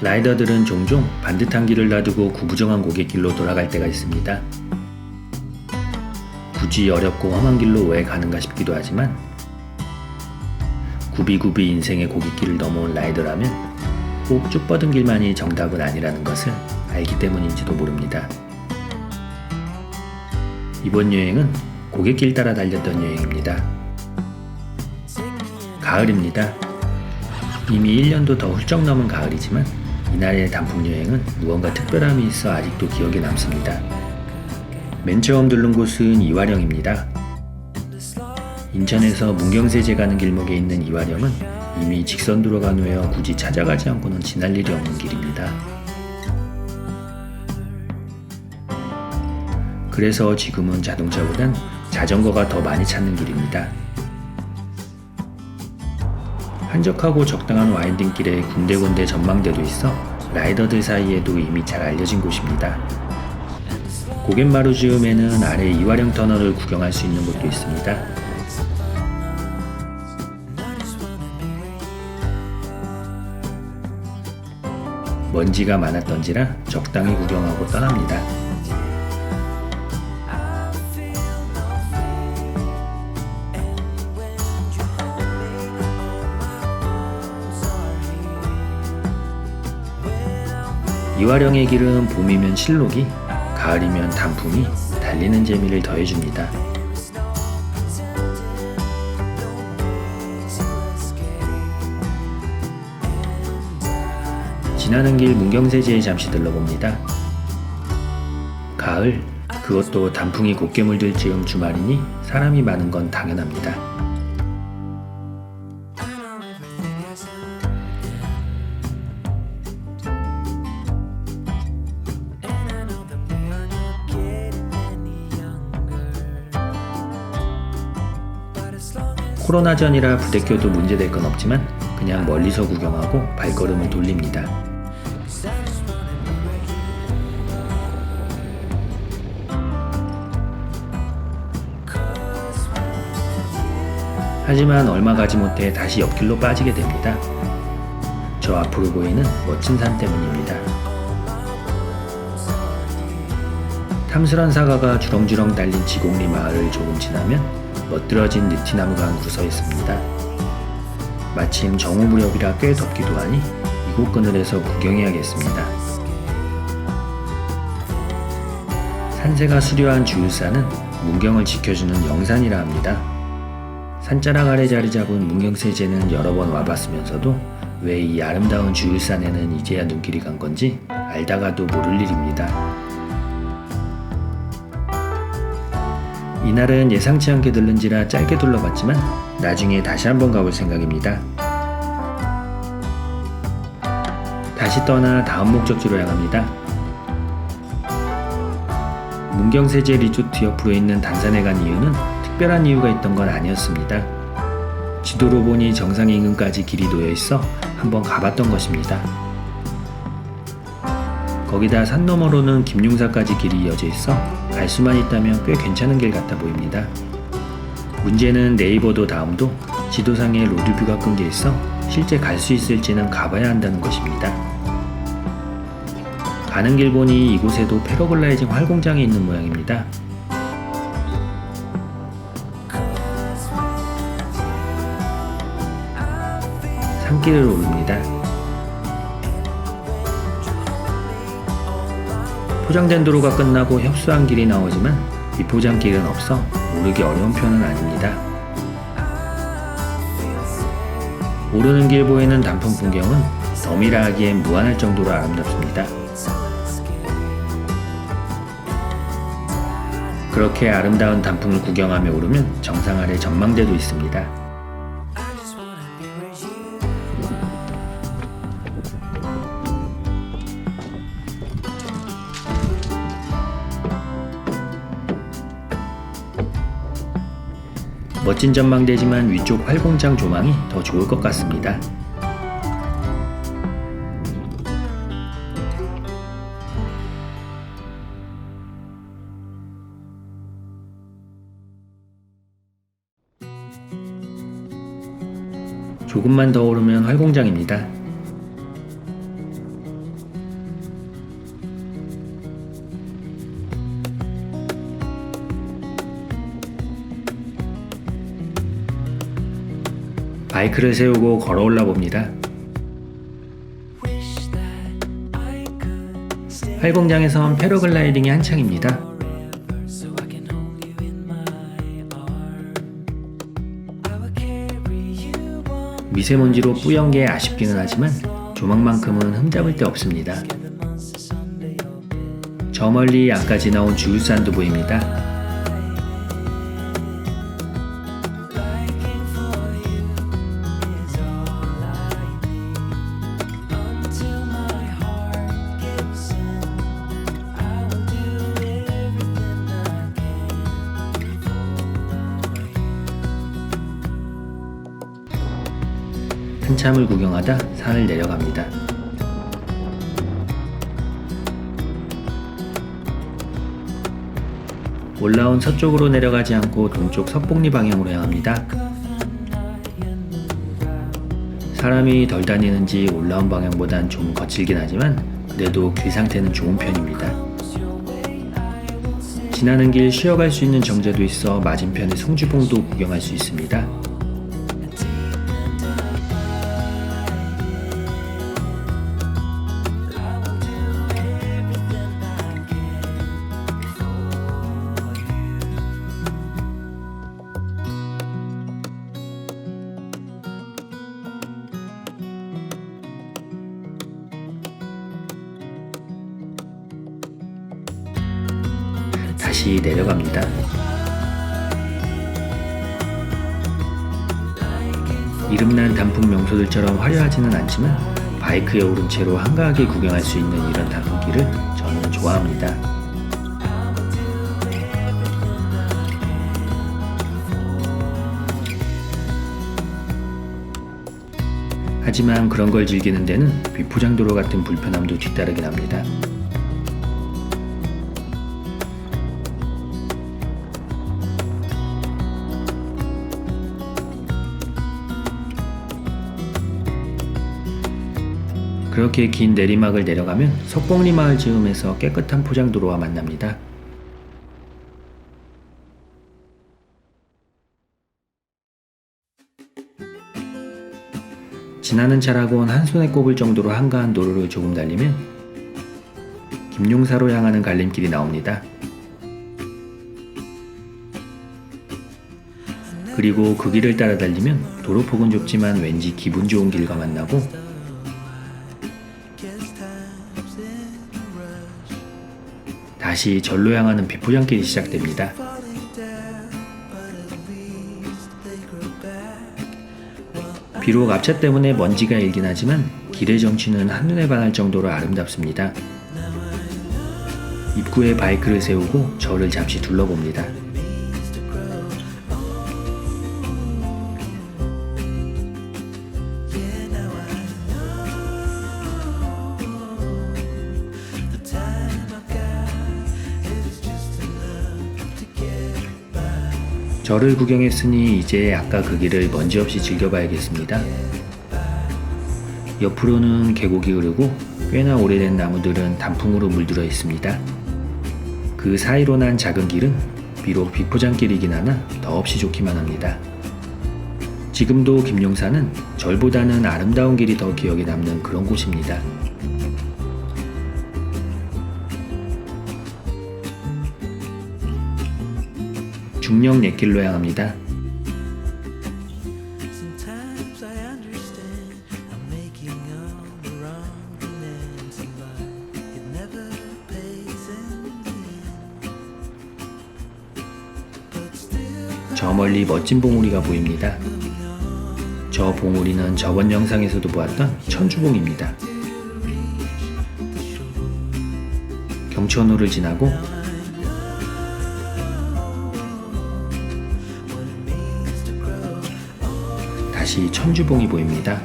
라이더들은 종종 반듯한 길을 놔두고 구부정한 고갯길로 돌아갈 때가 있습니다. 굳이 어렵고 험한 길로 왜 가는가 싶기도 하지만 굽이굽이 인생의 고갯길을 넘어온 라이더라면 꼭 쭉 뻗은 길만이 정답은 아니라는 것을 알기 때문인지도 모릅니다. 이번 여행은 고갯길 따라 달렸던 여행입니다. 가을입니다. 이미 1년도 더 훌쩍 넘은 가을이지만 이날의 단풍 여행은 무언가 특별함이 있어 아직도 기억에 남습니다. 맨 처음 들른 곳은 이화령입니다. 인천에서 문경세제 가는 길목에 있는 이화령은 이미 직선도로 가놓여 굳이 찾아가지 않고는 지날 일이 없는 길입니다. 그래서 지금은 자동차보단 자전거가 더 많이 찾는 길입니다. 한적하고 적당한 와인딩 길에 군데군데 전망대도 있어 라이더들 사이에도 이미 잘 알려진 곳입니다. 고갯마루 즈음에는 아래 이화령 터널을 구경할 수 있는 곳도 있습니다. 먼지가 많았던지라 적당히 구경하고 떠납니다. 이화령의 길은 봄이면 실록이, 가을이면 단풍이 달리는 재미를 더해줍니다. 지나는 길 문경세제에 잠시 들러봅니다. 가을, 그것도 단풍이 곱게 물들 즈음 주말이니 사람이 많은 건 당연합니다. 코로나 전이라 부대껴도 문제될 건 없지만 그냥 멀리서 구경하고 발걸음을 돌립니다. 하지만 얼마 가지 못해 다시 옆길로 빠지게 됩니다. 저 앞으로 보이는 멋진 산 때문입니다. 탐스런 사과가 주렁주렁 달린 지곡리 마을을 조금 지나면 멋들어진 느티나무가 한 구서 있습니다. 마침 정오 무렵이라 꽤 덥기도 하니 이곳 그늘에서 구경해야겠습니다. 산세가 수려한 주유산은 문경을 지켜주는 영산이라 합니다. 산자락 아래 자리 잡은 문경세제는 여러 번 와봤으면서도 왜 이 아름다운 주유산에는 이제야 눈길이 간 건지 알다가도 모를 일입니다. 이날은 예상치 않게 들른지라 짧게 둘러봤지만 나중에 다시 한번 가볼 생각입니다. 다시 떠나 다음 목적지로 향합니다. 문경세제 리조트 옆으로 있는 단산에 간 이유는 특별한 이유가 있던 건 아니었습니다. 지도로 보니 정상 인근까지 길이 놓여 있어 한번 가봤던 것입니다. 거기다 산 너머로는 김융사까지 길이 이어져 있어 갈 수만 있다면 꽤 괜찮은 길 같아 보입니다. 문제는 네이버도 다음도 지도상에 로드뷰가 끈 게 있어 실제 갈 수 있을지는 가봐야 한다는 것입니다. 가는 길 보니 이곳에도 패러글라이딩 활공장이 있는 모양입니다. 산길을 오릅니다. 포장된 도로가 끝나고 협소한 길이 나오지만 비포장길은 없어 오르기 어려운 편은 아닙니다. 오르는 길 보이는 단풍 풍경은 덤이라 하기엔 무한할 정도로 아름답습니다. 그렇게 아름다운 단풍을 구경하며 오르면 정상 아래 전망대도 있습니다. 멋진 전망대지만 위쪽 활공장 조망이 더 좋을 것 같습니다. 조금만 더 오르면 활공장입니다. 바이크를 세우고 걸어 올라 봅니다. 활공장에선 패러글라이딩이 한창입니다. 미세먼지로 뿌연 게 아쉽기는 하지만 조망만큼은 흠잡을 데 없습니다. 저 멀리 아까 지나온 주유산도 보입니다. 한참을 구경하다 산을 내려갑니다. 올라온 서쪽으로 내려가지 않고 동쪽 서북리 방향으로 향합니다. 사람이 덜 다니는지 올라온 방향보단 좀 거칠긴 하지만 그래도 길 상태는 좋은 편입니다. 지나는 길 쉬어갈 수 있는 정자도 있어 맞은편에 성주봉도 구경할 수 있습니다. 다시 내려갑니다. 이름난 단풍 명소들처럼 화려하지는 않지만 바이크에 오른 채로 한가하게 구경할 수 있는 이런 단풍길을 저는 좋아합니다. 하지만 그런 걸 즐기는 데는 비포장도로 같은 불편함도 뒤따르긴 합니다. 그렇게 긴 내리막을 내려가면 석봉리 마을 즈음에서 깨끗한 포장도로와 만납니다. 지나는 차라곤 한 손에 꼽을 정도로 한가한 도로를 조금 달리면 김용사로 향하는 갈림길이 나옵니다. 그리고 그 길을 따라 달리면 도로폭은 좁지만 왠지 기분 좋은 길과 만나고 다시 절로 향하는 비포장길이 시작됩니다. 비록 앞차 때문에 먼지가 일긴 하지만 길의 정취는 한눈에 반할 정도로 아름답습니다. 입구에 바이크를 세우고 절을 잠시 둘러봅니다. 절을 구경했으니 이제 아까 그 길을 먼지 없이 즐겨봐야겠습니다. 옆으로는 계곡이 흐르고 꽤나 오래된 나무들은 단풍으로 물들어 있습니다. 그 사이로 난 작은 길은 비록 비포장길이긴 하나 더없이 좋기만 합니다. 지금도 김용사는 절보다는 아름다운 길이 더 기억에 남는 그런 곳입니다. 중령 옛길로 향합니다. 저 멀리 멋진 봉우리가 보입니다. 저 봉우리는 저번 영상에서도 보았던 천주봉입니다. 경천호를 지나고 다시 천주봉이 보입니다.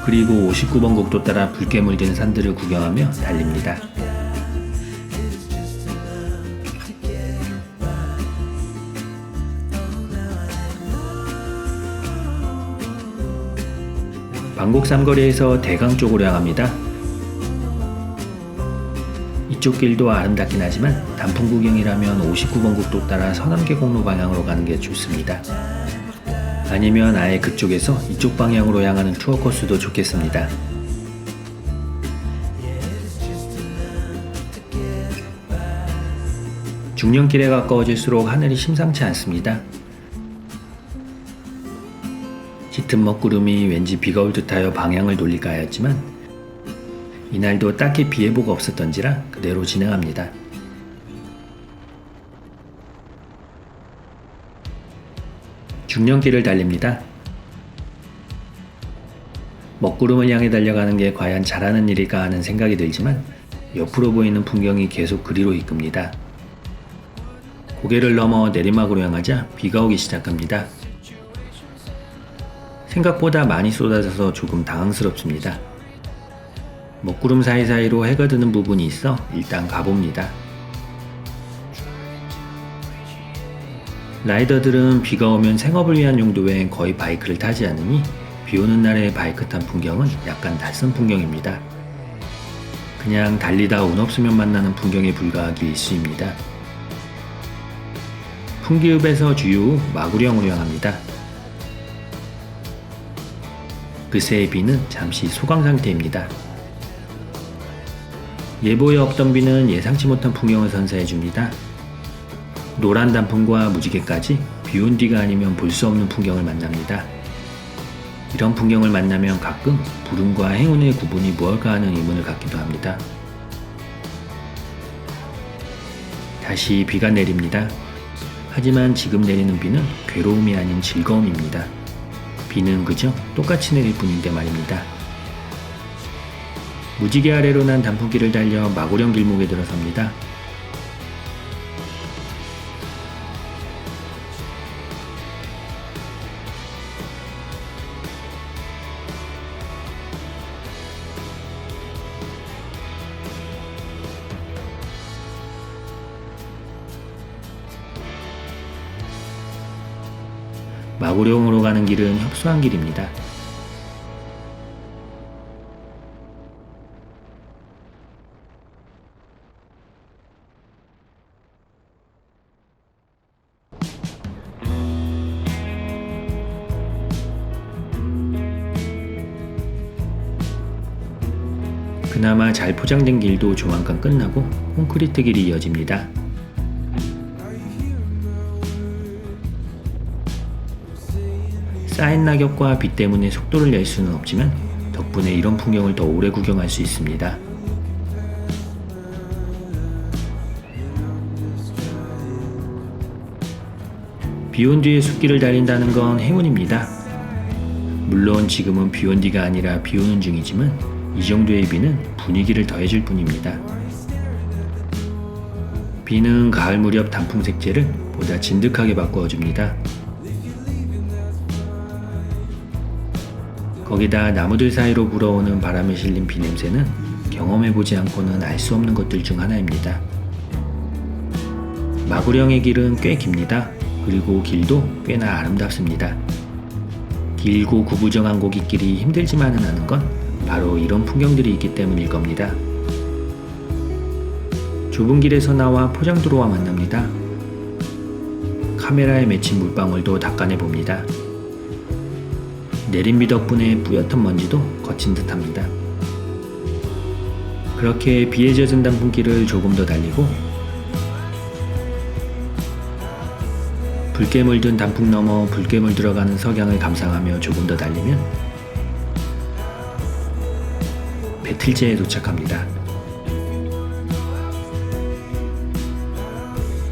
그리고 59번 국도 따라 붉게 물든 산들을 구경하며 달립니다. 방곡 삼거리에서 대강 쪽으로 향합니다. 이쪽 길도 아름답긴 하지만 단풍 구경이라면 59번 국도 따라 서남계곡로 방향으로 가는 게 좋습니다. 아니면 아예 그쪽에서 이쪽 방향으로 향하는 투어 코스도 좋겠습니다. 중년길에 가까워질수록 하늘이 심상치 않습니다. 짙은 먹구름이 왠지 비가 올 듯하여 방향을 돌릴까 하였지만 이날도 딱히 비 예보가 없었던지라 그대로 진행합니다. 중년길을 달립니다. 먹구름을 향해 달려가는 게 과연 잘하는 일일까 하는 생각이 들지만 옆으로 보이는 풍경이 계속 그리로 이끕니다. 고개를 넘어 내리막으로 향하자 비가 오기 시작합니다. 생각보다 많이 쏟아져서 조금 당황스럽습니다. 먹구름 사이사이로 해가 드는 부분이 있어 일단 가봅니다. 라이더들은 비가 오면 생업을 위한 용도 외엔 거의 바이크를 타지 않으니 비 오는 날에 바이크 탄 풍경은 약간 낯선 풍경입니다. 그냥 달리다 운 없으면 만나는 풍경에 불과하기 일쑤입니다. 풍기읍에서 주유 후 마구령으로 향합니다. 그새의 비는 잠시 소강 상태입니다. 예보에 없던 비는 예상치 못한 풍경을 선사해줍니다. 노란 단풍과 무지개까지 비온 뒤가 아니면 볼 수 없는 풍경을 만납니다. 이런 풍경을 만나면 가끔 불운과 행운의 구분이 무엇일까 하는 의문을 갖기도 합니다. 다시 비가 내립니다. 하지만 지금 내리는 비는 괴로움이 아닌 즐거움입니다. 비는 그저 똑같이 내릴 뿐인데 말입니다. 무지개 아래로 난 단풍길을 달려 마구령 길목에 들어섭니다. 마구령으로 가는 길은 협소한 길입니다. 그나마 잘 포장된 길도 조만간 끝나고 콘크리트 길이 이어집니다. 쌓인 낙엽과 비 때문에 속도를 낼 수는 없지만 덕분에 이런 풍경을 더 오래 구경할 수 있습니다. 비온 뒤에 숲길을 달린다는 건 행운입니다. 물론 지금은 비온 뒤가 아니라 비오는 중이지만 이 정도의 비는 분위기를 더해줄 뿐입니다. 비는 가을 무렵 단풍 색채를 보다 진득하게 바꾸어줍니다. 거기다 나무들 사이로 불어오는 바람에 실린 비 냄새는 경험해보지 않고는 알 수 없는 것들 중 하나입니다. 마구령의 길은 꽤 깁니다. 그리고 길도 꽤나 아름답습니다. 길고 구부정한 고깃길이 힘들지만은 않은 건 바로 이런 풍경들이 있기 때문일 겁니다. 좁은 길에서 나와 포장도로와 만납니다. 카메라에 맺힌 물방울도 닦아내봅니다. 내린 비 덕분에 뿌옇던 먼지도 거친 듯합니다. 그렇게 비에 젖은 단풍길을 조금 더 달리고 붉게 물든 단풍 너머 붉게 물들어가는 석양을 감상하며 조금 더 달리면 배틀제에 도착합니다.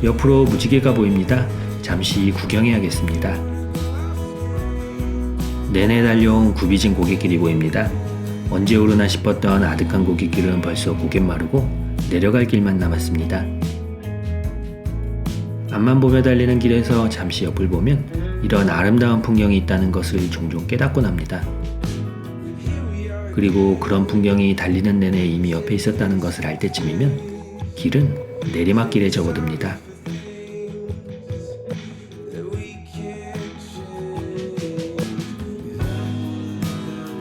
옆으로 무지개가 보입니다. 잠시 구경해야겠습니다. 내내 달려온 굽이진 고갯길이 보입니다. 언제 오르나 싶었던 아득한 고갯길은 벌써 고갯 마르고 내려갈 길만 남았습니다. 앞만 보며 달리는 길에서 잠시 옆을 보면 이런 아름다운 풍경이 있다는 것을 종종 깨닫곤 합니다. 그리고 그런 풍경이 달리는 내내 이미 옆에 있었다는 것을 알 때쯤이면 길은 내리막길에 접어듭니다.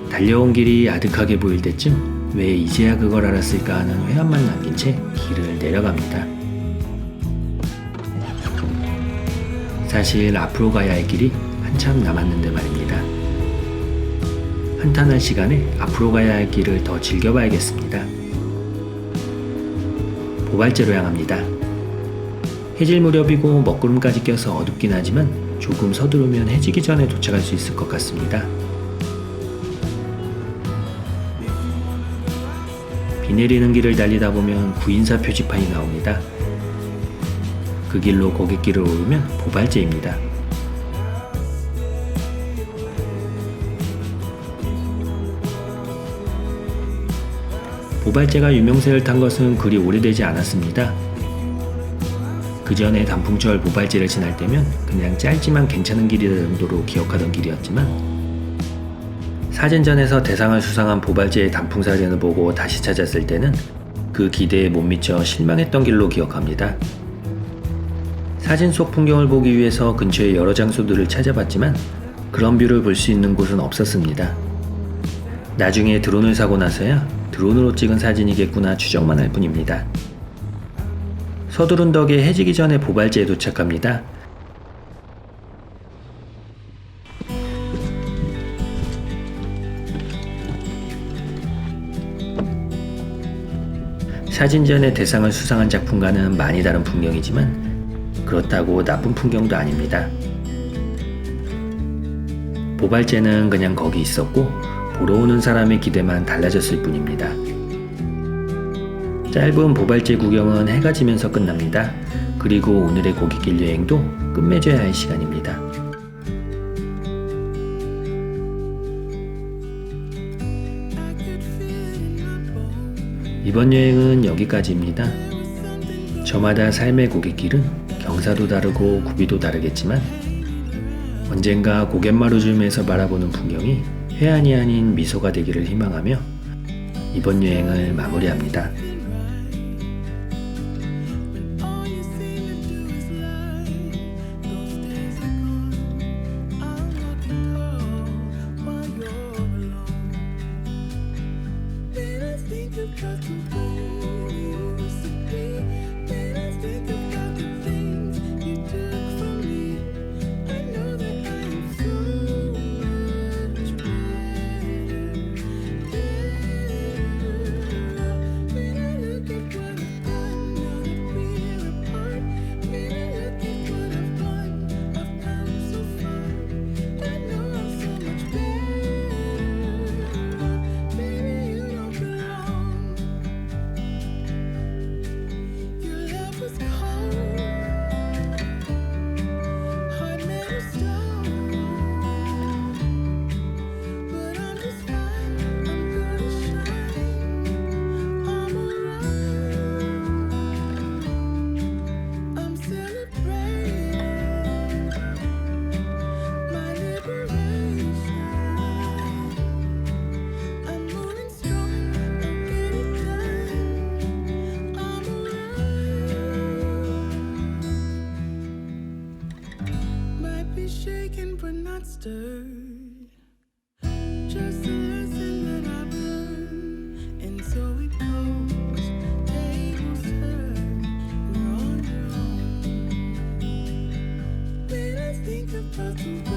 달려온 길이 아득하게 보일 때쯤 왜 이제야 그걸 알았을까 하는 회한만 남긴 채 길은 계단을 내려갑니다. 사실 앞으로 가야 할 길이 한참 남았는데 말입니다. 한탄할 시간에 앞으로 가야 할 길을 더 즐겨봐야겠습니다. 보발제로 향합니다. 해질 무렵이고 먹구름까지 껴서 어둡긴 하지만 조금 서두르면 해지기 전에 도착할 수 있을 것 같습니다. 비 내리는 길을 달리다 보면 구인사 표지판이 나옵니다. 그 길로 고갯길을 오르면 보발제입니다. 보발제가 유명세를 탄 것은 그리 오래되지 않았습니다. 그 전에 단풍철 보발제를 지날 때면 그냥 짧지만 괜찮은 길이라 정도로 기억하던 길이었지만 사진전에서 대상을 수상한 보발제의 단풍 사진을 보고 다시 찾았을 때는 그 기대에 못 미쳐 실망했던 길로 기억합니다. 사진 속 풍경을 보기 위해서 근처의 여러 장소들을 찾아봤지만 그런 뷰를 볼 수 있는 곳은 없었습니다. 나중에 드론을 사고 나서야 드론으로 찍은 사진이겠구나 추정만 할 뿐입니다. 서두른 덕에 해지기 전에 보발제에 도착합니다. 사진전의 대상을 수상한 작품과는 많이 다른 풍경이지만 그렇다고 나쁜 풍경도 아닙니다. 보발제는 그냥 거기 있었고 보러 오는 사람의 기대만 달라졌을 뿐입니다. 짧은 보발제 구경은 해가 지면서 끝납니다. 그리고 오늘의 고갯길 여행도 끝맺어야 할 시간입니다. 이번 여행은 여기까지입니다. 저마다 삶의 고갯길은 경사도 다르고 구비도 다르겠지만 언젠가 고갯마루쯤에서 바라보는 풍경이 회한이 아닌 미소가 되기를 희망하며 이번 여행을 마무리합니다. Shaken but not stirred. Just a lesson that I've learned, and so it goes. Tables turn, you're on your own. When I think about the way